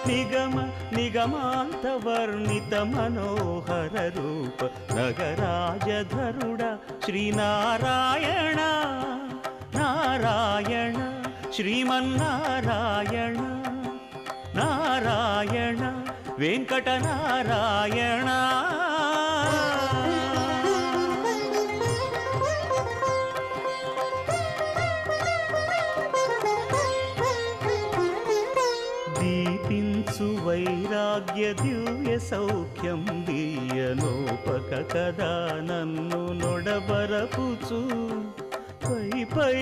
నిగమ నిగమాంతవర్ణిత మనోహర రూప నగరాజధరుడ శ్రీనారాయణ నారాయణ శ్రీమన్నారాయణ నారాయణ వెంకటనారాయణ. దీపించు వైరాగ్య దివ్య సౌఖ్యం దీయనోపక కదా నన్ను నొడబరపుచు పై పై